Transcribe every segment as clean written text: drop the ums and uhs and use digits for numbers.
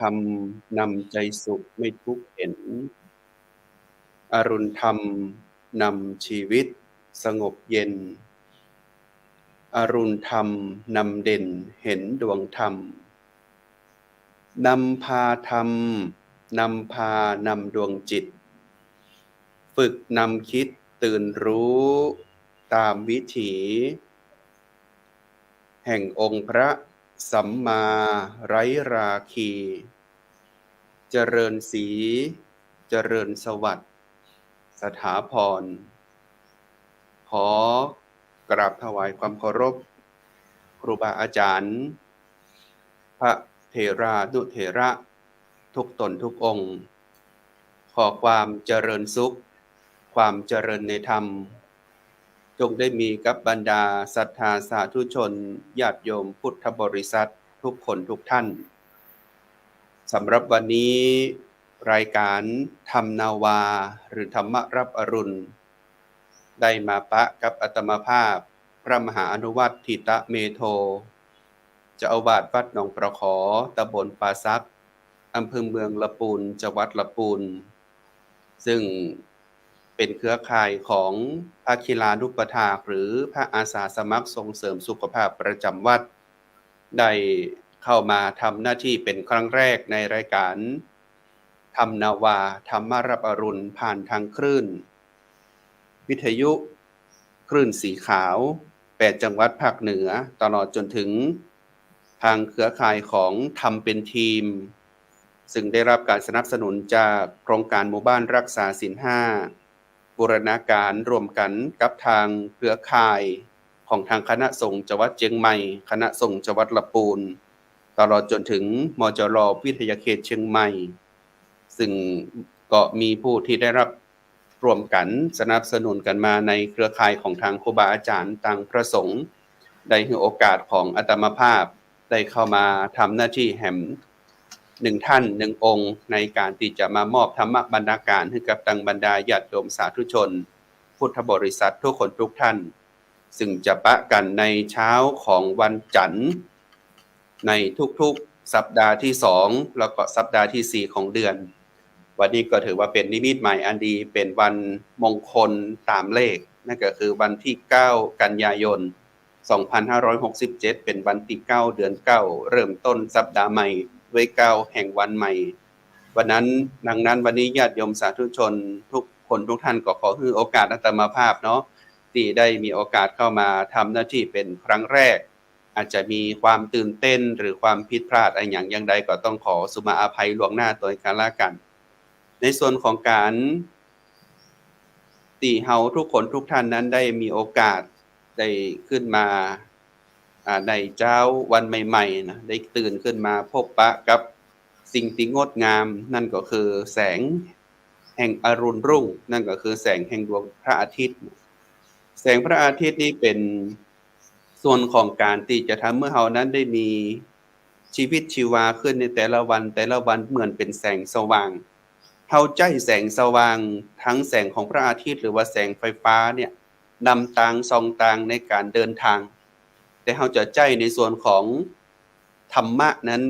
ธรรมนำใจสุขไม่ทุกข์เห็นอรุณธรรมนำชีวิตสงบเย็นอรุณธรรมนำเด่นเห็นดวงธรรมนำพาธรรมนำพานำดวงจิตฝึกนำคิดตื่นรู้ตามวิถีแห่งองค์พระสัมมาไร้ราคีเจริญศรีเจริญสวัสดิ์สถาพรขอกราบถวายความเคารพครูบาอาจารย์พระเถรานุเถระทุกตนทุกองค์ขอความเจริญสุขความเจริญในธรรมจงได้มีกับบรรดาศรัทธาสาธุชนญาติโยมพุทธบริษัททุกคนทุกท่านสำหรับวันนี้รายการธรรมนาวาหรือธรรมรับอรุณได้มาปะกับอาตมาภาพพระมหาอนุวัตถิตเมโทเจ้าอาวาสวัดหนองประขอตำบลป่าซักอำเภอเมืองละปูนจังหวัดละปูนซึ่งเป็นเครือข่ายของภาคีลานุปถากหรือพระอาสาสมัครส่งเสริมสุขภาพประจำวัดได้เข้ามาทำหน้าที่เป็นครั้งแรกในรายการธรรมนาวาธรรมรับอรุณผ่านทางคลื่นวิทยุคลื่นสีขาว8จังหวัดภาคเหนือตลอดจนถึงทางเครือข่ายของทำเป็นทีมซึ่งได้รับการสนับสนุนจากโครงการหมู่บ้านรักษาศีล5บูรณาการร่วมกันกับทางเครือข่ายของทางคณะสงฆ์จังหวัดเชียงใหม่คณะสงฆ์จังหวัดลำพูนตลอดจนถึงมจร.วิทยาเขตเชียงใหม่ซึ่งก็มีผู้ที่ได้รับร่วมกันสนับสนุนกันมาในเครือข่ายของทางครูบาอาจารย์ต่างพระสงฆ์ได้ให้โอกาสของอาตมาภาพได้เข้ามาทำหน้าที่แห่งหนึ่งท่านหนึ่งองค์ในการที่จะมามอบธรรมบรรณาการให้กับตังบรรดาญาติโยมสาธุชนพุทธบริษัททุกคนทุกท่านซึ่งจะปะกันในเช้าของวันจันทร์ในทุกๆสัปดาห์ที่2แล้วก็สัปดาห์ที่4ของเดือนวันนี้ก็ถือว่าเป็นนิมิตหมายอันดีเป็นวันมงคลตามเลขนั่นก็คือวันที่9กันยายน2567เป็นวันที่9เดือน9เริ่มต้นสัปดาห์ใหม่ด้วย9แห่งวันใหม่วันนั้นดังนั้นวันนี้ญาติโยมสาธุชนทุกคนทุกท่านก็ขอให้โอกาสอาตมาภาพเนาะที่ได้มีโอกาสเข้ามาทำหน้าที่เป็นครั้งแรกอาจจะมีความตื่นเต้นหรือความผิดพลาดอะไรอย่างใดก็ต้องขอสุมาอภัยล่วงหน้าโดยกันละกันในส่วนของการที่เฮาทุกคนทุกท่านนั้นได้มีโอกาสได้ขึ้นมาในเช้าวันใหม่ๆนะได้ตื่นขึ้นมาพบปะกับสิ่งที่งดงามนั่นก็คือแสงแห่งอรุณรุ่งนั่นก็คือแสงแห่งดวงพระอาทิตย์แสงพระอาทิตย์นี้เป็นส่วนของการที่จะทำเมื่อเฮานั้นได้มีชีวิตชีวาขึ้นในแต่ละวันเหมือนเป็นแสงสว่างเฮาใจแสงสว่างทั้งแสงของพระอาทิตย์หรือว่าแสงไฟฟ้าเนี่ยนำทางส่องทางในการเดินทางแต่เฮาจะใจในส่วนของธรรมะนั้น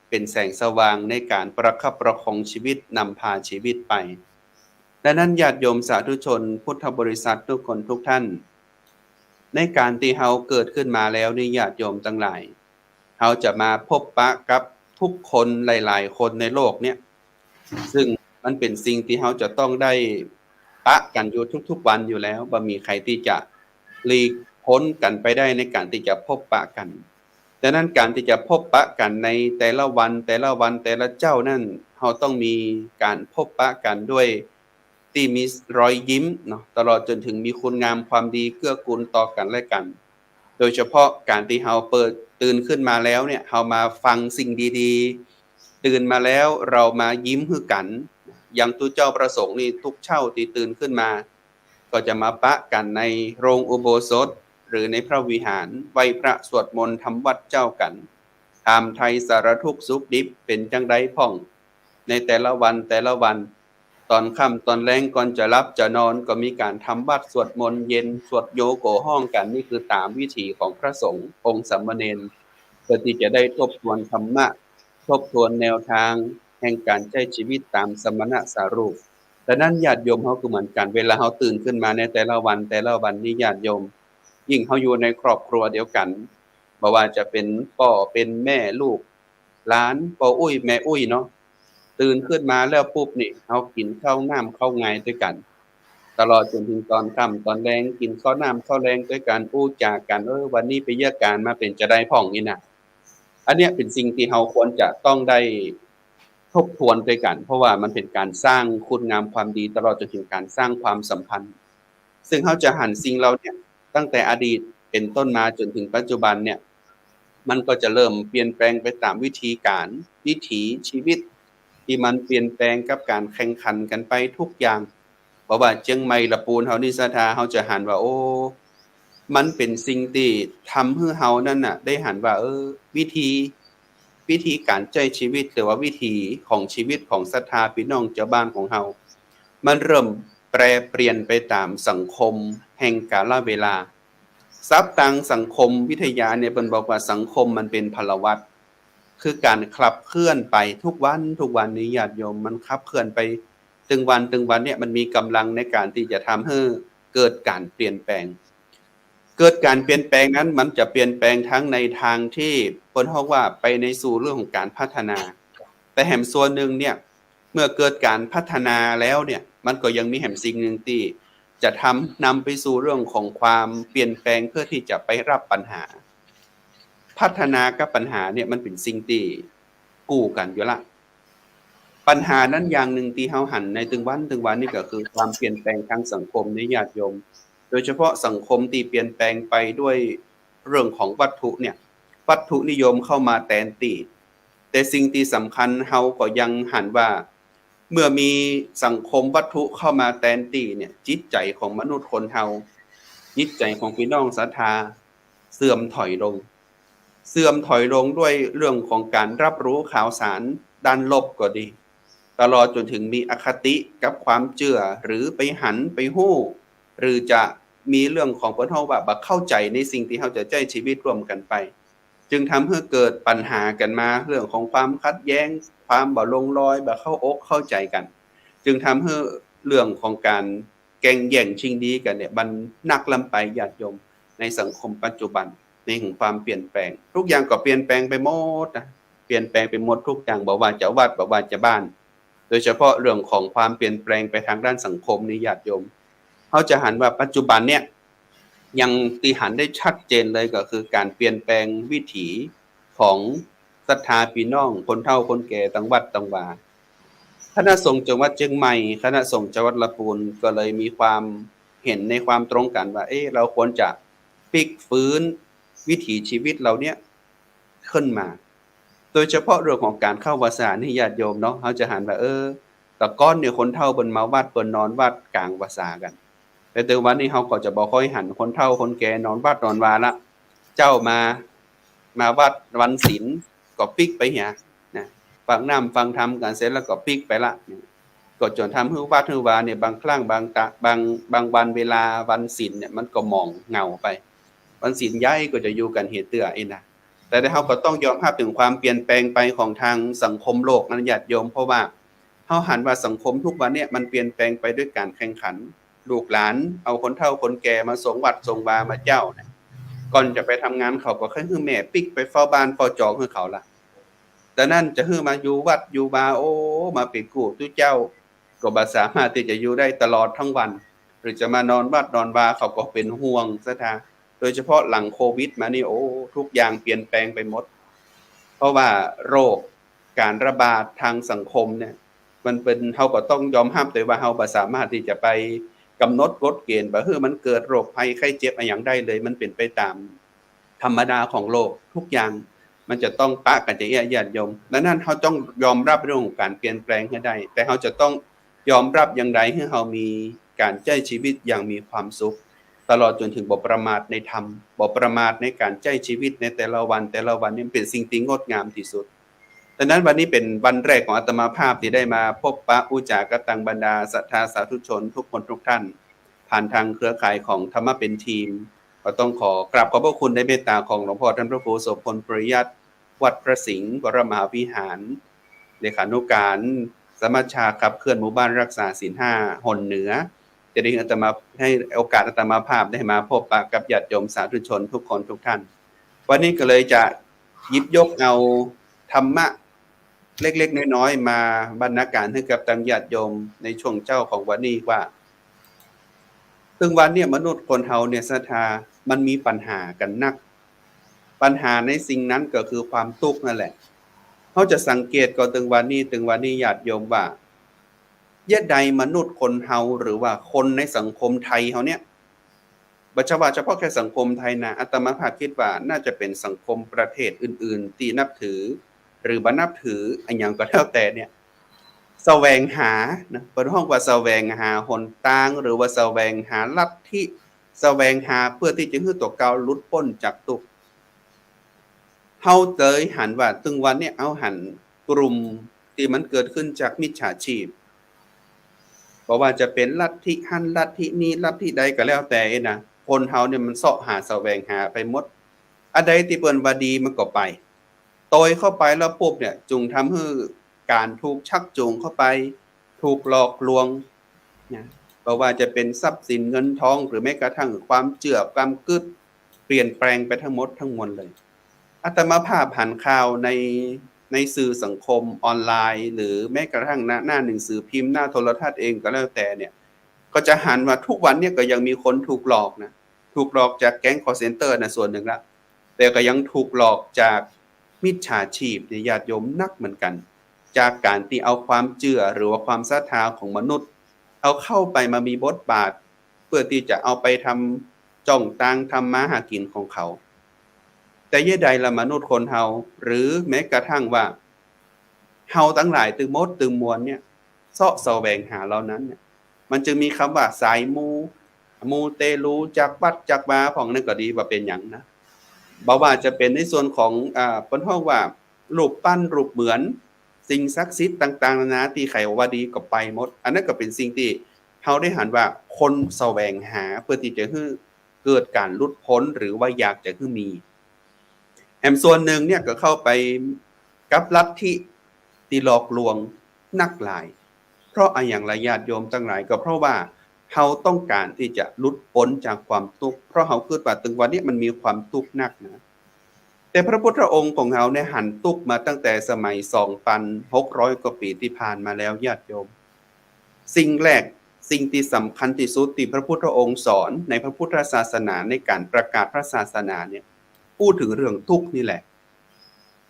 เป็นแสงสว่างในการประคับประคองชีวิตนำพาชีวิตไปดังนั้นญาติโยมสาธุชนพุทธบริษัททุกคนทุกท่านในการที่เฮาเกิดขึ้นมาแล้วนี่ญาติโยมทั้งหลายเฮาจะมาพบปะกับทุกคนหลายๆคนในโลกเนี่ยซึ่งมันเป็นสิ่งที่เฮาจะต้องได้ปะกันอยู่ทุกๆวันอยู่แล้วบ่มีใครที่จะหลีกพ้นกันไปได้ในการที่จะพบปะกันดังนั้นการที่จะพบปะกันในแต่ละวันแต่ละเจ้านั่นเฮาต้องมีการพบปะกันด้วยที่มีรอยยิ้มเนาะตลอดจนถึงมีคุณงามความดีเกื้อกูลต่อกันและกันโดยเฉพาะการที่เฮาตื่นขึ้นมาแล้วเนี่ยเฮามาฟังสิ่งดีๆตื่นมาแล้วเรามายิ้มคือกันอย่างตุเจ้าประสงค์นี่ทุกเช้าที่ตื่นขึ้นมาก็จะมาปะกันในโรงอุโบสถหรือในพระวิหารไหว้พระสวดมนต์ทำวัดเจ้ากันถามไทยสารทุกข์สุขดิบเป็นจังไดพ่องในแต่ละวันตอนค่ำตอนแลงก่อนจะหลับจะนอนก็มีการทำวัดสวดมนต์เย็นสวดโยโกห้องกันนี่คือตามวิถีของพระสงฆ์องค์สามเณรเพื่อที่จะได้ทบทวนธรรมะ ทบทวนแนวทางแห่งการใช้ชีวิตตามสมณสารูปแต่นั้นญาติโยมเขาก็เหมือนกันเวลาเขาตื่นขึ้นมาในแต่ละวันนี้ญาติโยมยิ่งเขาอยู่ในครอบครัวเดียวกันบ่ว่าจะเป็นพ่อเป็นแม่ลูกหลานพ่ออุ้ยแม่อุ้ยเนาะตื่นขึ้นมาแล้วปุ๊บนี่เขากินข้าวน้ำข้าวไงด้วยกันตลอดจนถึงตอนค่ำตอนแลงกินข้าวน้ำข้าวแลงด้วยกันอู้จากันวันนี้ไปเยี่ยการมาเป็นจะได้พ่องนี่นะอันเนี้ยเป็นสิ่งที่เราควรจะต้องได้ทบทวนด้วยกันเพราะว่ามันเป็นการสร้างคุณงามความดีตลอดจนถึงการสร้างความสัมพันธ์ซึ่งเขาจะหันสิ่งเราเนี่ยตั้งแต่อดีตเป็นต้นมาจนถึงปัจจุบันเนี่ยมันก็จะเริ่มเปลี่ยนแปลงไปตามวิธีการวิถีชีวิตที่มันเปลี่ยนแปลงกับการแข่งขันกันไปทุกอย่างเพราะว่าเชียงใหม่ละปูนเฮานี่ศรัทธาเฮาจะหันว่าโอ้มันเป็นสิ่งที่ทำให้เฮานั่นน่ะได้หันว่าวิธีการใช้ชีวิตหรือว่าวิถีของชีวิตของศรัทธาพี่น้องชาวบ้านของเฮามันเริ่มแปรเปลี่ยนไปตามสังคมแห่งกาลเวลาศัพท์ทางสังคมวิทยาเนี่ยเพิ่นบอกว่าสังคมมันเป็นพลวัตคือการขับเคลื่อนไปทุกวันนี้ญาติโยมมันขับเคลื่อนไปตึงวันเนี่ยมันมีกำลังในการที่จะทำให้เกิดการเปลี่ยนแปลงนั้นมันจะเปลี่ยนแปลงทั้งในทางที่เพิ่นเฮาว่าไปในสู่เรื่องของการพัฒนาแต่แหมส่วนหนึ่งเนี่ยเมื่อเกิดการพัฒนาแล้วเนี่ยมันก็ยังมีแหมสิ่งหนึ่งที่จะนำไปสู่เรื่องของความเปลี่ยนแปลงเพื่อที่จะไปรับปัญหาพัฒนากับปัญหาเนี่ยมันเป็นสิ่งที่กู้กันอยู่ละปัญหานั้นอย่างหนึ่งที่เฮาหันในตึงวันนี่ก็คือความเปลี่ยนแปลงทางสังคมในญาติโยมโดยเฉพาะสังคมที่เปลี่ยนแปลงไปด้วยเรื่องของวัตถุเนี่ยวัตถุนิยมเข้ามาแทนที่แต่สิ่งที่สำคัญเฮาก็ยังหันว่าเมื่อมีสังคมวัตถุเข้ามาแทนที่เนี่ยจิตใจของมนุษย์คนเฮาจิตใจของพี่น้องศรัทธาเสื่อมถอยลงด้วยเรื่องของการรับรู้ข่าวสารด้านลบก็ดีตลอดจนถึงมีอคติกับความเชื่อหรือไปหันไปฮู้หรือจะมีเรื่องของเพิ่นเฮาว่าบ่เข้าใจในสิ่งที่เฮาจะใช้ชีวิตร่วมกันไปจึงทำให้เกิดปัญหากันมาเรื่องของความขัดแย้งความบ่ลงรอยบ่เข้าอกเข้าใจกันจึงทำให้เรื่องของการแข่งแย่งชิงดีกันเนี่ยมันหนักลำไปญาติโยมในสังคมปัจจุบันในของความเปลี่ยนแปลงทุกอย่างก็เปลี่ยนแปลงไปหมดนะเปลี่ยนแปลงไปหมดทุกอย่างบ่ว่าจะวัดบ่ว่าจะบ้านโดยเฉพาะเรื่องของความเปลี่ยนแปลงไปทางด้านสังคมนี่ญาติโยมเขาจะหันว่าปัจจุบันเนี่ยยังที่หันได้ชัดเจนเลยก็คือการเปลี่ยนแปลงวิถีของศรัทธาพี่น้องคนเฒ่าคนแก่ต่างวัดต่างวาคณะสงฆ์จังหวัดเชียงใหม่คณะสงฆ์จังหวัดลำพูนก็เลยมีความเห็นในความตรงกันว่าเราควรจะพลิกฟื้นวิถีชีวิตเราเนี่ยขึ้นมาโดยเฉพาะเรื่องของการเข้าวัดสถานที่ญาติโยมเนาะเขาจะหันว่าแต่ก่อนเนี่ยคนเฒ่าเพิ่นมาวัดเพิ่นนอนวัดกลางวัดสากันแต่วันนี้เขาก็จะบ่ค่อยหันคนเฒ่าคนแก่นอนวัดนอนวาละเจ้ามาวัดวันศีลก็พลิกไปเหียนะฟังน้ำฟังธรรมกันเสร็จแล้วก็พลิกไปละก็จนทำให้วัดให้วาเนี่ยบางครั้งบางวันเวลาวันศีลเนี่ยมันก็มองเหงาไปวันศีลย้ายก็จะอยู่กันเฮ็ดเตื้อนะแต่เขาก็ต้องยอมรับถึงความเปลี่ยนแปลงไปของทางสังคมโลกนั้นญาติโยมเพราะว่าเขาหันว่าสังคมทุกวันเนี่ยมันเปลี่ยนแปลงไปด้วยการแข่งขันลูกหลานเอาคนเฒ่าคนแก่มาส่งวัดส่งวามาเจ้าเนี่ยก่อนจะไปทำงานเขาก็ให้แม่ปิ๊กไปเฝ้าบ้านเฝ้าจองให้เขาล่ะแต่นั่นจะให้มาอยู่วัดอยู่บามาเป็นกูตุเจ้าก็บ่สามารถที่จะอยู่ได้ตลอดทั้งวันหรือจะมานอนวัดนอนวาเขาก็เป็นห่วงซะทาโดยเฉพาะหลังโควิดมานี่ทุกอย่างเปลี่ยนแปลงไปหมดเพราะว่าโรคการระบาดทางสังคมเนี่ยมันเป็นเฮาก็ต้องยอมรับด้วยว่าเฮาบ่สามารถที่จะไปกำหนดกฎเกณฑ์ว่ามันเกิดโรคภัยไข้เจ็บอะหยังได้เลยมันเป็นไปตามธรรมดาของโลกทุกอย่างมันจะต้องปะกันจะญาติโยมดังนั้นเฮาต้องยอมรับเรื่องของการเปลี่ยนแปลงให้ได้แต่เฮาจะต้องยอมรับอย่างไรให้เฮามีการใช้ชีวิตอย่างมีความสุขตลอดจนถึงบ่ประมาทในธรรมบ่ประมาทในการใช้ชีวิตในแต่ละวันนี่เป็นสิ่งที่งดงามที่สุดดังนั้นวันนี้เป็นวันแรกของอาตมาภาพที่ได้มาพบปะอุจากับตังบรรดาศรัทธาสาธุชนทุกคนทุกท่านผ่านทางเครือข่ายของธรรมะเป็นทีมก็ต้องขอกราบขอบพระคุณในเมตตาของหลวงพ่อท่านพระครูโสพลปริยัติโพ วัดพระสิงห์วรมหาวิหารเลขานุการสมัชชาขับเคลื่อนหมู่บ้านรักษาศีล5หนเหนือจะได้อาตมาให้โอกาสอาตมาภาพได้มาพบปะกับญาติโยมสาธุชนทุกคนทุกท่านวันนี้ก็เลยจะหยิบยกเอาธรรมะเล็กๆน้อยๆมาบรรณาการให้กับตังญาติโยมในช่วงเจ้าของวันนี้ว่าซึ่งวันเนี่ยมนุษย์คนเฮาเนี่ยศรัทธามันมีปัญหากันนักปัญหาในสิ่งนั้นก็คือความทุกข์นั่นแหละเขาจะสังเกตก็ตึงวันนี้ญาติโยมว่าเยใดมนุษย์คนเฮาหรือว่าคนในสังคมไทยเฮาเนี่ยบัชวาเฉพาะแค่สังคมไทยนะอาตมาภาพคิดว่าน่าจะเป็นสังคมประเทศอื่นๆที่นับถือหรือบ่นับถืออันอย่างก็แล้วแต่เนี่ยแสวงหานะเปิดห้องว่าแสวงหาหนทางหรือว่าแสวงหาลัทธิแสวงหาเพื่อที่จะให้ตัวเก่าหลุดพ้นจากทุกข์เฮาเตยหันว่าตึงวันเนี่ยเอาหันกลุ่มที่มันเกิดขึ้นจากมิจฉาชีพเพราะว่าจะเป็นลัทธิหันลัทธินี้ลัทธิใดก็แล้วแต่นะคนเฮาเนี่ยมันเสาะหาแสวงหาไปหมดอันใดที่เปิ้นว่าดีมันก็ไปโตยเข้าไปแล้วปุ๊บเนี่ยจุงทำให้การถูกชักจูงเข้าไปถูกหลอกลวงนะเพราะว่าจะเป็นทรัพย์สินเงินทองหรือแม้กระทั่งความเชื่อความกึศเปลี่ยนแปลงไปทั้งหมดทั้งมวลเลยอาตมาภาพหันข่าวในสื่อสังคมออนไลน์หรือแม้กระทั่งหน้าหนังสือพิมพ์หน้าโทรทัศน์เองก็แล้วแต่เนี่ยก็จะหันว่าทุกวันเนี่ยก็ยังมีคนถูกหลอกนะถูกหลอกจากแก๊งคอลเซ็นเตอร์นะส่วนหนึ่งละแต่ก็ยังถูกหลอกจากมิจฉาชีพญาติโยมนักเหมือนกันจากการที่เอาความเชื่อหรือว่าความศรัทธาของมนุษย์เอาเข้าไปมามีบทบาทเพื่อที่จะเอาไปทำจ้องตังทำมาหากินของเขาแต่เย่ใดละมนุษย์คนเฮาหรือแม้กระทั่งว่าเฮาทั้งหลายตึงมดตึงมวลเนี่ยเสาะแสวงหาเหล่านั้นเนี่ยมันจึงมีคำว่าสายมูเตลูจากวัดจากวาของนั่นก็ดีว่าเป็นอย่างนะบ่ว่าจะเป็นในส่วนของเปิ้นฮ้องว่ารูปปั้นรูปเหมือนสิ่งศักดิ์สิทธิ์ต่างๆนานาที่ใครว่าดีก็ไปหมดอันนั้นก็เป็นสิ่งที่เฮาได้หันว่าคนแสวงหาเพื่อที่จะให้เกิดการหลุดพ้นหรือว่าอยากจะให้มีแหมส่วนหนึ่งเนี่ยก็เข้าไปกับลัทธิที่หลอกลวงนักหลายเพราะอย่างญาติโยมทั้งหลายก็เพราะว่าเฮาต้องการที่จะหลุดพ้นจากความทุกข์เพราะเฮาคิดว่าถึงวันนี้มันมีความทุกข์นักนะแต่พระพุทธองค์ของเฮาเนี่ยหันทุกข์มาตั้งแต่สมัย 2,600 กว่าปีที่ผ่านมาแล้วญาติโยมสิ่งแรกสิ่งที่สำคัญที่สุดที่พระพุทธองค์สอนในพระพุทธศาสนาในการประกาศพระศาสนาเนี่ยพูดถึงเรื่องทุกข์นี่แหละ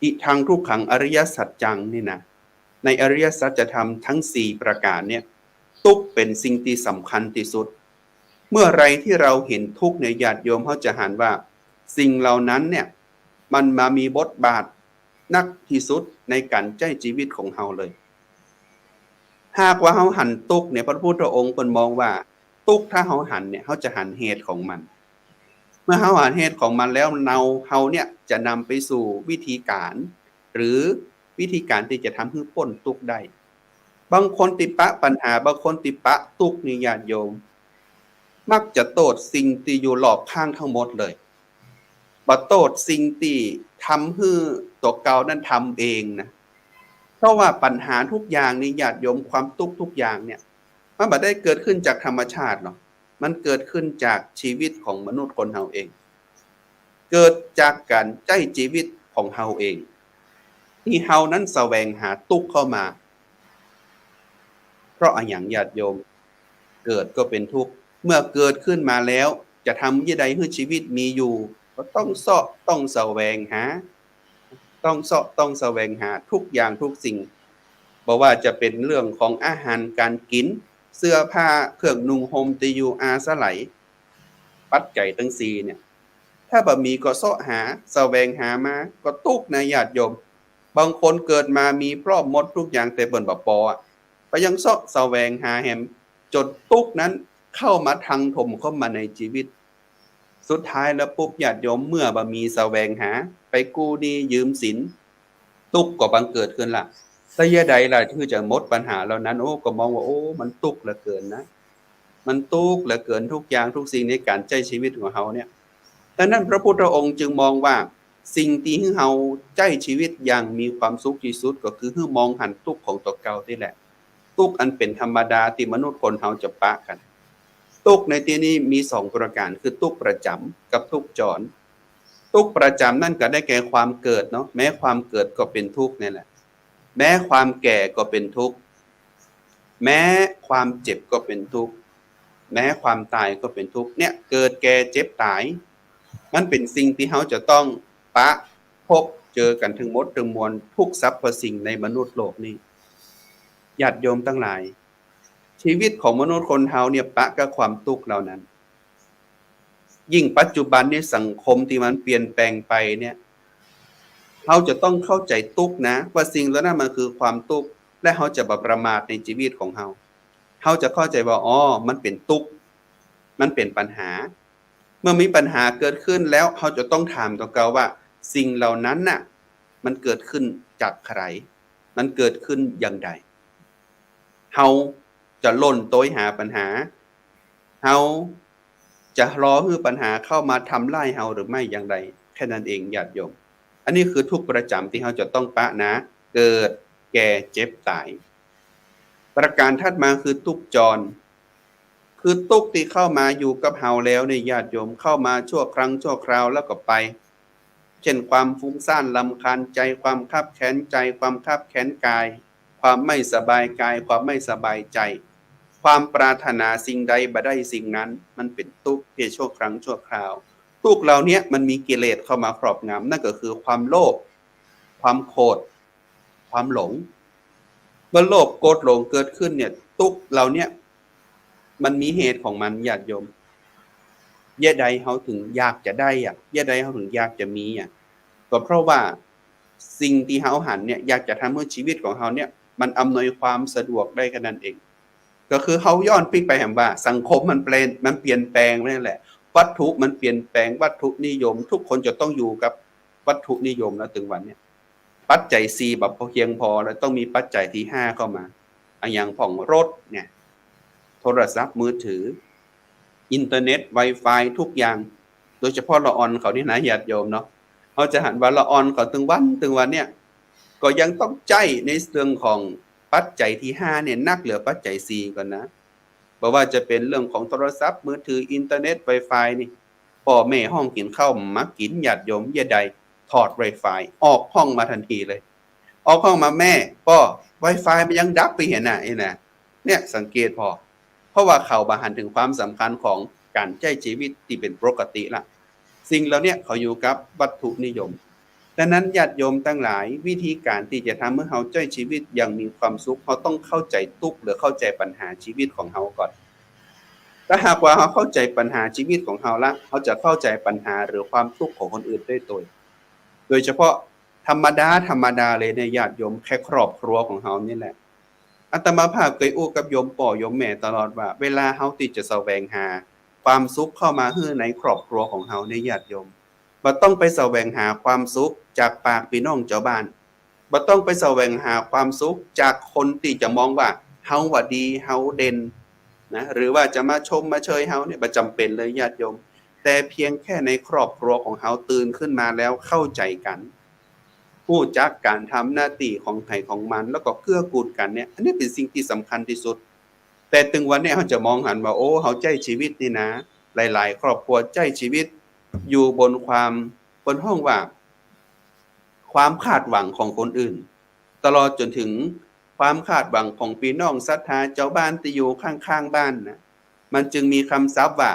อิทังทุกขังอริยสัจจังนี่นะในอริยสัจธรรมทั้ง4ประการเนี่ยทุกข์เป็นสิ่งที่สำคัญที่สุดเมื่อไรที่เราเห็นทุกข์ในญาติโยมเขาจะหันว่าสิ่งเหล่านั้นเนี่ยมันมามีบทบาทนักที่สุดในการใช้ชีวิตของเฮาเลยหากว่าเฮาหันทุกข์เนี่ยพระพุทธองค์เพิ่นมองว่าทุกข์ถ้าเฮาหันเนี่ยเฮาจะหันเหตุของมันเมื่อเฮาหันเหตุของมันแล้วเฮาเนี่ยจะนำไปสู่วิธีการหรือวิธีการที่จะทำให้พ้นทุกข์ได้บางคนติดปะปัญหาบางคนติดปะทุกข์นี่ญาติโยมมักจะโทษสิ่งที่อยู่รอบข้างทั้งหมดเลยบ่โทษสิ่งที่ทำให้ตัวเก่านั้นทำเองนะเพราะว่าปัญหาทุกอย่างนี่ญาติโยมความทุกข์ทุกอย่างเนี่ยมันบ่ได้เกิดขึ้นจากธรรมชาติหรอกมันเกิดขึ้นจากชีวิตของมนุษย์คนเฮาเองเกิดจากการใช้ชีวิตของเฮาเองที่เฮานั้นแสวงหาทุกข์เข้ามาเพราะอย่างญาติโยมเกิดก็เป็นทุกข์เมื่อเกิดขึ้นมาแล้วจะทำยังไงให้ชีวิตมีอยู่ก็ต้องเสาะต้องแสวงหาต้องเสาะต้องแสวงหาทุกอย่างทุกสิ่งบ่ว่าจะเป็นเรื่องของอาหารการกินเสื้อผ้าเครื่องนุ่งห่มที่อยู่อาศัยปัจจัยทั้ง4เนี่ยถ้าบ่มีก็เสาะหาแสวงหามาก็ทุกข์นะญาติโยมบางคนเกิดมามีพร้อมหมดทุกอย่างแต่เปิ้นบ่พอก็ยังเสาะแสวงหาแหมจนทุกข์นั้นเข้ามาทังถมเข้ามาในชีวิตสุดท้ายแล้วปุ๊บญาติโยมเมื่อบ่มีแสวงหาไปกู้หนี้ยืมสินทุกข์ก็บังเกิดขึ้นล่ะแต่ยะใดล่ะที่จะหมดปัญหาเหล่านั้นก็มองว่ามันทุกข์เหลือเกินนะมันทุกข์เหลือเกินทุกอย่างทุกสิ่งในการใช้ชีวิตของเฮาเนี่ยดังนั้นพระพุทธองค์จึงมองว่า สิ่งที่ให้เราใช้ชีวิตอย่างมีความสุขที่สุดก็คือให้มองหันทุกข์ของตัวเก่านี่แหละทุกข์อันเป็นธรรมดาที่มนุษย์คนเราจะปะกันทุกข์ในที่นี้มี2ประการคือทุกข์ประจำกับทุกข์จรทุกข์ประจำนั่นก็ได้แก่ความเกิดเนาะแม้ความเกิดก็เป็นทุกข์นี่แหละแม้ความแก่ก็เป็นทุกข์แม้ความเจ็บก็เป็นทุกข์แม้ความตายก็เป็นทุกข์เนี่ยเกิดแก่เจ็บตายมันเป็นสิ่งที่เราจะต้องปะพบเจอกันทั้งหมดทั้งมวลทุกสรรพสิ่งในมนุษย์โลกนี้ญาติโยมทั้งหลายชีวิตของมนุษย์คนเฮาเนี่ยปะกับความทุกข์เหล่านั้นยิ่งปัจจุบันนี้สังคมที่มันเปลี่ยนแปลงไปเนี่ยเราจะต้องเข้าใจทุกข์นะว่าสิ่งเหล่านั้นมันคือความทุกข์และเราจะบ่ประมาทในชีวิตของเราจะเข้าใจว่าอ๋อมันเป็นทุกข์มันเป็นปัญหาเมื่อมีปัญหาเกิดขึ้นแล้วเราจะต้องถามตัวเก่าว่าสิ่งเหล่านั้นน่ะมันเกิดขึ้นจากใครมันเกิดขึ้นอย่างใดเราจะล่นโต้ยหาปัญหาเราจะรอให้ปัญหาเข้ามาทำลายเราหรือไม่อย่างไรแค่นั้นเองญาติโยมอันนี้คือทุกข์ประจำที่เราจะต้องปะนะเกิดแก่เจ็บตายประการถัดมาคือทุกข์จรคือทุกข์ที่เข้ามาอยู่กับเราแล้วเนี่ยญาติโยมเข้ามาชั่วครั้งชั่วคราวแล้วก็ไปเช่นความฟุ้งซ่านรำคาญใจความคับแค้นใจความคับแค้นกายความไม่สบายกายความไม่สบายใจความปรารถนาสิ่งใดบ่ได้สิ่งนั้นมันเป็นทุกข์เพียงชั่วครั้งชั่วคราวทุกข์เหล่านี้มันมีกิเลสเข้ามาครอบงำนั่นก็คือความโลภความโกรธความหลงเมื่อโลภโกรธหลงเกิดขึ้นเนี่ยทุกข์เหล่านี้มันมีเหตุของมันญาติโยมเย่ใดเขาถึงอยากจะได้เย่ใดเขาถึงอยากจะมีก็เพราะว่าสิ่งที่เขาหันเนี่ยอยากจะทำให้ชีวิตของเขาเนี่ยมันอำนวยความสะดวกได้แค่นั้นเองก็คือเขาย้อนไปแห่งว่าสังคมมันเปลี่ยนแปลงนั่นแหละวัตถุมันเปลี่ยนแปลงวัตถุนิยมทุกคนจะต้องอยู่กับวัตถุนิยมแล้วถึงวันเนี่ยปัจจัย4แบบเพียงพอแล้วต้องมีปัจจัยที่5เข้ามาอย่างของรถเนี่ยโทรศัพท์มือถืออินเทอร์เน็ต Wi-Fi ทุกอย่างโดยเฉพาะละออนเขานี่นะญาติโยมเนาะเขาจะหันว่าละออนเขาถึงวันเนี่ยก็ยังต้องใจในเรื่องของปัจจัยที่5เนี่ยนักเหลือปัจจัย4ก่อนนะเพราะว่าจะเป็นเรื่องของโทรศัพท์มือถืออินเทอร์เน็ต Wi-Fi นี่พ่อแม่ห้องกินข้าวมากินญาติโยมเยใดถอด Wi-Fi ออกห้องมาทันทีเลยออกห้องมาแม่พ่อ Wi-Fi มันยังดับไปเห็นน่ะเนี่ยสังเกตพอเพราะว่าเขาบาหันถึงความสำคัญของการใช้ชีวิตที่เป็นปกติละสิ่งเหล่านี้เขาอยู่กับวัตถุนิยมดังนั้นญาติโยมทั้งหลายวิธีการที่จะทำให้เขาใช้ชีวิตอย่างมีความสุขเขาต้องเข้าใจทุกข์หรือเข้าใจปัญหาชีวิตของเขาก่อนถ้าหากว่าเขาเข้าใจปัญหาชีวิตของเขาละเขาจะเข้าใจปัญหาหรือความทุกข์ของคนอื่นได้โดยเฉพาะธรรมดาเลยในญาติโยมแค่ครอบครัวของเขานี่แหละอาตมาภาพเคยอู้กับโยมป่อโยมแม่ตลอดว่าเวลาเฮาที่จะแสวงหาความสุขเข้ามาให้ในครอบครัวของเฮาในญาติโยมบ่ต้องไปแสวงหาความสุขจากปากพี่น้องเจ้าบ้านบ่ต้องไปแสวงหาความสุขจากคนที่จะมองว่าเฮาว่าดีเฮาเด่นนะหรือว่าจะมาชมมาเชยเฮาเนี่ยบ่จำเป็นเลยญาติโยมแต่เพียงแค่ในครอบครัวของเฮาตื่นขึ้นมาแล้วเข้าใจกันรู้จักการทำหน้าที่ของไผของมันแล้วก็เกื้อกูลกันเนี่ยอันนี้เป็นสิ่งที่สำคัญที่สุดแต่ถึงวันนี้เขาจะมองหันว่าโอ้เขาใช้ชีวิตนี่นะหลายๆครอบครัวใช้ชีวิตอยู่บนห้องว่าความคาดหวังของคนอื่นตลอดจนถึงความคาดหวังของพี่น้องศรัทธาเจ้าบ้านที่อยู่ข้างๆบ้านนะมันจึงมีคำศัพท์ว่า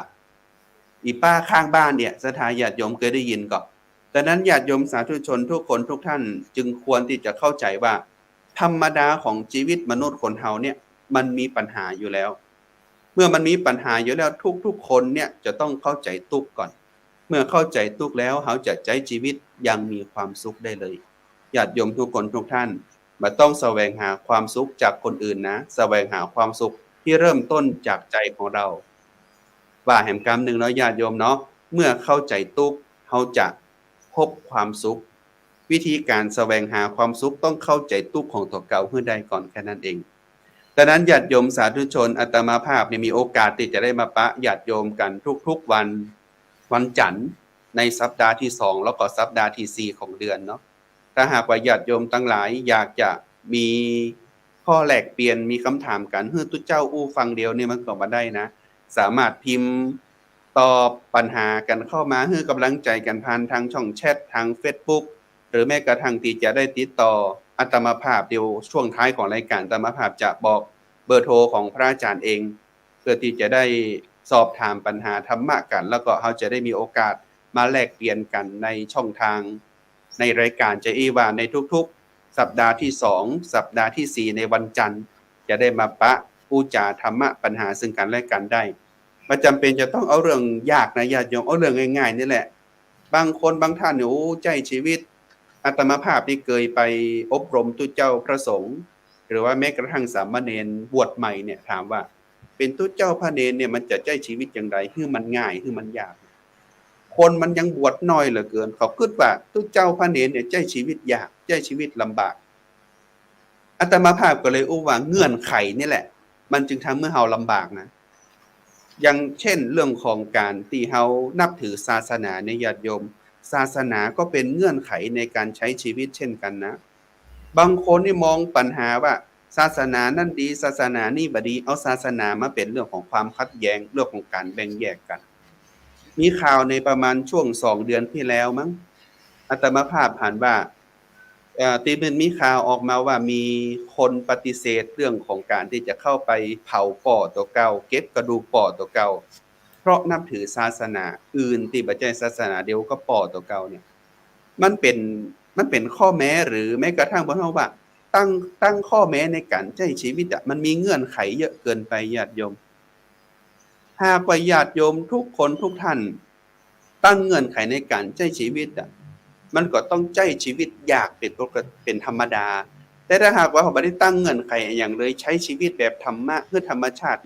อีป้าข้างบ้านเนี่ยศรัทธาญาติโยมเคยได้ยินก่อนดังนั้นญาติโยมสาธุชนทุกคนทุกท่านจึงควรที่จะเข้าใจว่าธรรมดาของชีวิตมนุษย์คนเฮาเนี่ยมันมีปัญหาอยู่แล้วเมื่อมันมีปัญหาอยู่แล้วทุกคนเนี่ยจะต้องเข้าใจทุกข์ก่อนเมื่อเข้าใจทุกข์แล้วเขาจะใช้ชีวิตอย่างมีความสุขได้เลยญาติโยมทุกคนทุกท่านบ่ต้องแสวงหาความสุขจากคนอื่นนะแสวงหาความสุขที่เริ่มต้นจากใจของเราว่าแห่งกรรมหนึ่งเนาะญาติโยมเนาะเมื่อเข้าใจทุกข์เขาจะพบความสุขวิธีการแสวงหาความสุขต้องเข้าใจทุกข์ของตัวเก่าให้ได้ก่อนแค่นั้นเองดังนั้นญาติโยมสาธุชนอาตมาภาพเนี่ยมีโอกาสที่จะได้มาปะญาติโยมกันทุกๆวันจันทร์ ในสัปดาห์ที่2แล้วก็สัปดาห์ที่4ของเดือนเนาะถ้าหากว่าญาติโยมทั้งหลายอยากจะมีข้อแลกเปลี่ยนมีคำถามกันฮื้อตุเจ้าอู้ฟังเดียวนี่มันก็บ่ได้นะสามารถพิมพ์ตอบปัญหากันเข้ามาให้กำลังใจกันผ่านทางช่องแชททาง Facebook หรือแม้กระทั่งที่จะได้ติดต่ออาตมาภาพเดี๋ยวช่วงท้ายของรายการอาตมาภาพจะบอกเบอร์โทรของพระอาจารย์เองเพื่อที่จะได้สอบถามปัญหาธรรมะกันแล้วก็เราจะได้มีโอกาสมาแลกเปลี่ยนกันในช่องทางในรายการจะอีว่าในทุกๆสัปดาห์ที่2สัปดาห์ที่4ในวันจันทร์จะได้มาปะพูดจาธรรมะปัญหาซึ่งกันและกันได้ไม่จำเป็นจะต้องเอาเรื่องยากนะญาติโยมเอาเรื่องง่ายๆนี่แหละบางคนบางท่านเนี่ยใจชีวิตอาตมาภาพที่เคยไปอบรมตุเจ้าพระสงฆ์หรือว่าแม้กระทั่งสามเณรบวชใหม่เนี่ยถามว่าเป็นตุเจ้าพระเนรเนี่ยมันจะใจชีวิตอย่างไรคือมันง่ายคือมันยากคนมันยังบวชน้อยเหลือเกินเขาคิดว่าตุเจ้าพระเนรเนี่ยใจชีวิตยากใจชีวิตลำบากอาตมาภาพก็เลยอู้ว่าเงื่อนไขนี่แหละมันจึงทำให้เราลำบากนะอย่างเช่นเรื่องของการที่เรานับถือศาสนาในญาติโยมศาสนาก็เป็นเงื่อนไขในการใช้ชีวิตเช่นกันนะบางคนนี่มองปัญหาว่าศาสนานั่นดีศาสนานี่บ่ดีเอาศาสนามาเป็นเรื่องของความขัดแย้งเรื่องของการแบ่งแยกกันมีข่าวในประมาณช่วง2เดือนที่แล้วมั้งอาตมาภาพผ่านว่าที่มันมีข่าวออกมาว่ามีคนปฏิเสธเรื่องของการที่จะเข้าไปเผาป่อตัวเก่าเก็บกระดูกป่อตัวเก่าเพราะนับถือศาสนาอื่นที่บ่ใช่ศาสนาเดียวก็ป่อตัวเก่าเนี่ยมันเป็นข้อแม้หรือแม้กระทั่งบ่เฮาว่าตั้งข้อแม้ในการใช้ชีวิตอ่ะมันมีเงื่อนไขเยอะเกินไปญาติโยมหากว่าญาติโยมทุกคนทุกท่านตั้งเงื่อนไขในการใช้ชีวิตอ่ะมันก็ต้องใช้ชีวิตยากเป็นปกติเป็นธรรมดาแต่ถ้าหากว่าเราบ่ได้ตั้งเงื่อนไขอย่างเลยใช้ชีวิตแบบธรรมะคือธรรมชาติ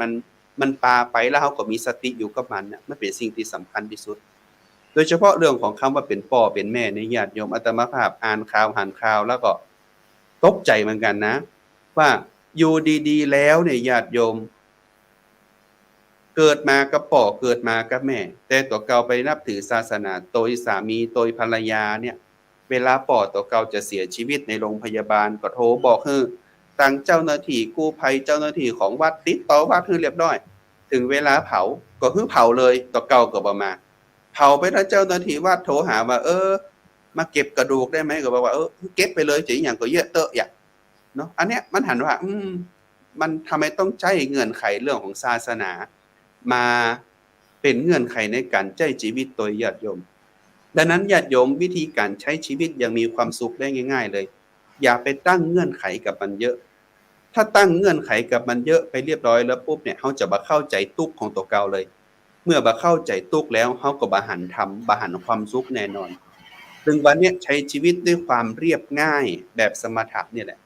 มันปาไปแล้วเราก็มีสติอยู่กับมันน่ะมันเป็นสิ่งที่สำคัญที่สุดโดยเฉพาะเรื่องของคำว่าเป็นพ่อเป็นแม่ในญาติโยมอาตมาภาพอ่านข่าวแล้วก็ตกใจเหมือนกันนะว่าอยู่ดีๆแล้วเนี่ยญาติโยมเกิดมากับพ่อเกิดมากับแม่แต่ตัวเก่าไปนับถือศาสนาโดยสามีโดยภรรยาเนี่ยเวลาพ่อตัวเก่าจะเสียชีวิตในโรงพยาบาลก็โทรบอกให้ทางเจ้าหน้าที่กู้ภัยเจ้าหน้าที่ของวัดติดต่อวัดให้เรียบร้อยถึงเวลาเผาก็คือเผาเลยตัวเก่าก็บ่มาเผาไปแล้วเจ้าหน้าที่วัดโทรหาว่ามาเก็บกระดูกได้ไหมก็บอกว่าเก็บไปเลยสิอย่างก็เยอะเตอะอย่างเนาะอันเนี้ยมันหันว่ามันทำไมต้องใช้เงื่อนไขเรื่องของศาสนามาเป็นเงื่อนไขในการใช้ชีวิตโดยญาติโยมดังนั้นญาติโยมวิธีการใช้ชีวิตอย่างมีความสุขได้ง่ายๆเลยอย่าไปตั้งเงื่อนไขกับมันเยอะถ้าตั้งเงื่อนไขกับมันเยอะไปเรียบร้อยแล้วปุ๊บเนี่ยเฮาจะบ่เข้าใจทุกข์ของตัวเก่าเลยเมื่อบ่เข้าใจทุกข์แล้วเฮาก็บ่หันธรรมบ่หันความสุขแน่นอนซึ่งวันเนี้ยใช้ชีวิตด้วยความเรียบง่ายแบบสมถะเนี่ยแหละ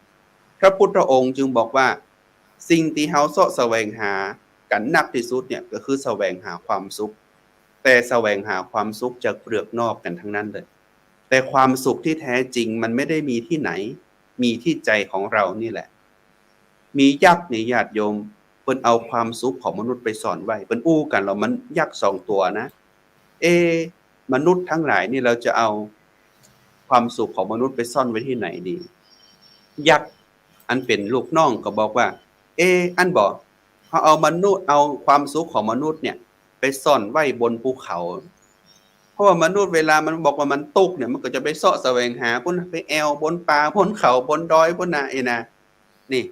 พระพุทธองค์จึงบอกว่าสิ่งที่เฮาเสาะแสวงหากันหนักที่สุดเนี่ยก็คือแสวงหาความสุขแต่แสวงหาความสุขจากเปลือกนอกกันทั้งนั้นเลยแต่ความสุขที่แท้จริงมันไม่ได้มีที่ไหนมีที่ใจของเรานี่แหละมียักษ์นี่ญาติโยมเพิ่นเอาความสุขของมนุษย์ไปซ่อนไว้เพิ่นอู้กันแล้วมันยักษ์2ตัวนะมนุษย์ทั้งหลายนี่เราจะเอาความสุขของมนุษย์ไปซ่อนไว้ที่ไหนดียักษ์อันเป็นลูกน้องก็บอกว่าอันบ่เขาเอามนุษย์เอาความสุขของมนุษย์เนี่ยไปซ่อนไว้บนภูเขาเพราะว่ามนุษย์เวลามันบอกว่ามันทุกข์เนี่ยมันก็จะไปเสาะแสวงหาพุ่นไปแอวบนป่าบนเขาบนดอยพุ่นน่ะนะนี่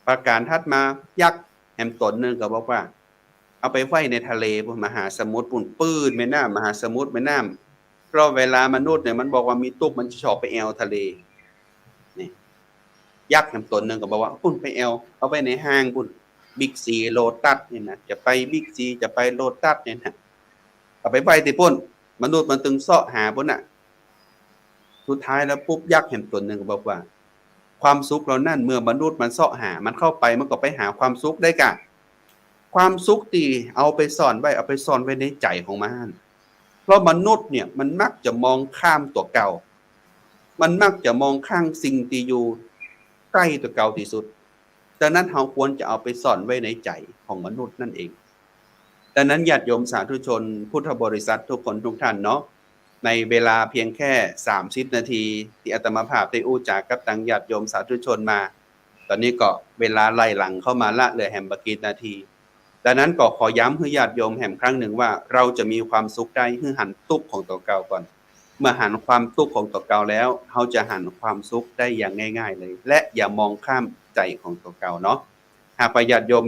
ประการถัดมายักษ์แหมตนนึงก็บอกว่าเอาไปไว้ในทะเลพุ่นมหาสมุทรพุ่นปื้นแม่น้ำมหาสมุทรแม่น้ำเพราะเวลามนุษย์เนี่ยมันบอกว่ามีทุกข์มันจะชอบไปแอวทะเลนี่ยักษ์แหมตนนึงก็บอกว่าพุ่นไปแอวเอาไว้ในห้างพุ่นบิ๊กซีโลตัสนี่นะจะไปบิ๊กซีจะไปโลตัสเนี่ยนะเอาไปไว้ที่พุ่นมนุษย์มันตึงเสาะหาพุ่นน่ะสุดท้ายแล้วปุ๊บยักษ์แหมตนนึงก็บอกว่าความสุขเรานั่นเมื่อมนุษย์มันเสาะหามันเข้าไปมันก็ไปหาความสุขได้กะความสุขที่เอาไปซ่อนไว้เอาไปซ่อนไว้ในใจของมันเพราะมนุษย์เนี่ยมันมักจะมองข้ามตัวเก่ามันมักจะมองข้างสิ่งที่อยู่ใกล้ตัวเก่าที่สุดดังนั้นเราควรจะเอาไปซ่อนไว้ในใจของมนุษย์นั่นเอง ดังนั้นญาติโยมสาธุชนพุทธบริษัททุกคนทุกท่านเนาะในเวลาเพียงแค่30นาทีที่อาตมาภาพได้อู้จากกับทางญาติโยมสาธุชนมาตอนนี้ก็เวลาไล่หลังเข้ามาละเหลือแหมบกี่นาทีดังนั้นก็ขอย้ำให้ญาติโยมแหมครั้งหนึ่งว่าเราจะมีความสุขได้ให้หันตุ๊กของตัวเก่าก่อนเมื่อหันความทุกข์ของตัวเก่าแล้วเขาจะหันความสุขได้อย่างง่ายๆเลยและอย่ามองข้ามใจของตัวเก่าเนาะหากญาติโยม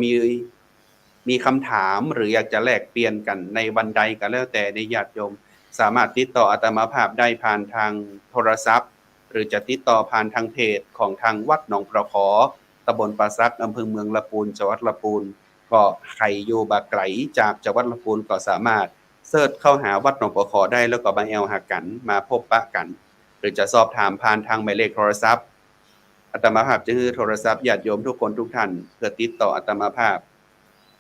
มีคำถามหรืออยากจะแลกเปลี่ยนกันในวันใดก็แล้วแต่ในญาติโยมสามารถติดต่ออาตมาภาพได้ผ่านทางโทรศัพท์หรือจะติดต่อผ่านทางเพจของทางวัดหนองประขอตำบลปราซักอำเภอเมืองละปูนจังหวัดละปูนก็ใครอยู่บาไกลจากจังหวัดละปูนก็สามารถเสิร์ชเข้าหาวัดหนองประขอได้แล้วก็มาแอลหากันมาพบปะกันหรือจะสอบถามผ่านทางหมายเลขโทรศัพท์อาตมาภาพจะให้โทรศัพท์ญาติโยมทุกคนทุกท่านเพื่อติดต่ออาตมาภาพ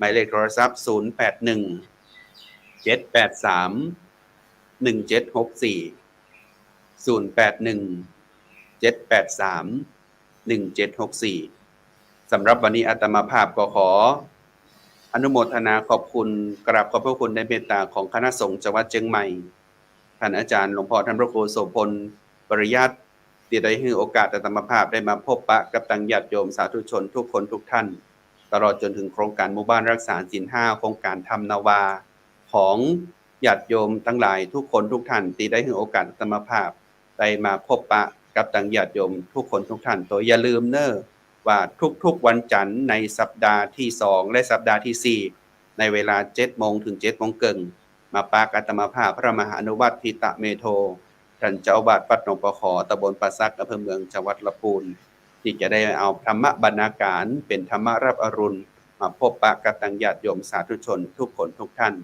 หมายเลขโทรศัพท์081 783 1764 081 783 1764สำหรับวันนี้อาตมาภาพก็ขออนุโมทนาขอบคุณกราบขอบพระคุณในเมตตาของคณะสงฆ์จังหวัดเชียงใหม่ท่านอาจารย์หลวงพ่อท่านพระครูโสพลปริยัติที่ได้ให้โอกาสอาตมาภาพได้มาพบปะกับตังญาติโยมสาธุชนทุกคนทุกท่านตลอดจนถึงโครงการหมู่บ้านรักษาศีล 5โครงการธรรมนาวาของญาติโยมทั้งหลายทุกคนทุกท่านที่ได้ให้โอกาสอาตมาภาพได้มาพบปะกับตังญาติโยมทุกคนทุกท่านตัวอย่าลืมเนอะว่าทุกๆวันจันทร์ในสัปดาห์ที่2และสัปดาห์ที่4ในเวลา 7 โมงถึง 7 โมงครึ่งมาปากอาตมาภาพพระมหาอนุวัตทิตะเมโทท่านเจ้าอาวาสวัดหนองประขอตำบลปราซักอำเภอเมืองจังหวัดลำพูนที่จะได้เอาธรรมบรรณาการเป็นธรรมรับอรุณมาพบปะกับตังญาติโยมสาธุชนทุกคนทุกท่าน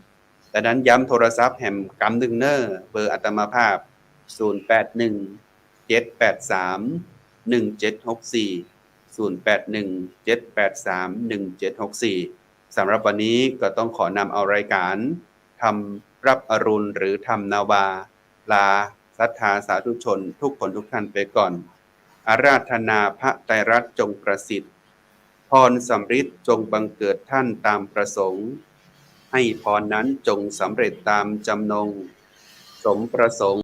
ดังนั้นย้ำโทรศัพท์แห่มกำดึงเนอร์เบอร์อาตมาภาพ081 783 1764 081 783 1764สำหรับวันนี้ก็ต้องขอนำเอารายการทำรับอรุณหรือทำนาวาลาศรัทธาสาธุชนทุกคนทุกท่านไปก่อนอาราธนาพระไตรรัตน์จงประสิทธิ์พรสำริดจงบังเกิดท่านตามประสงค์ให้พรนั้นจงสำเร็จตามจำนงสมประสงค์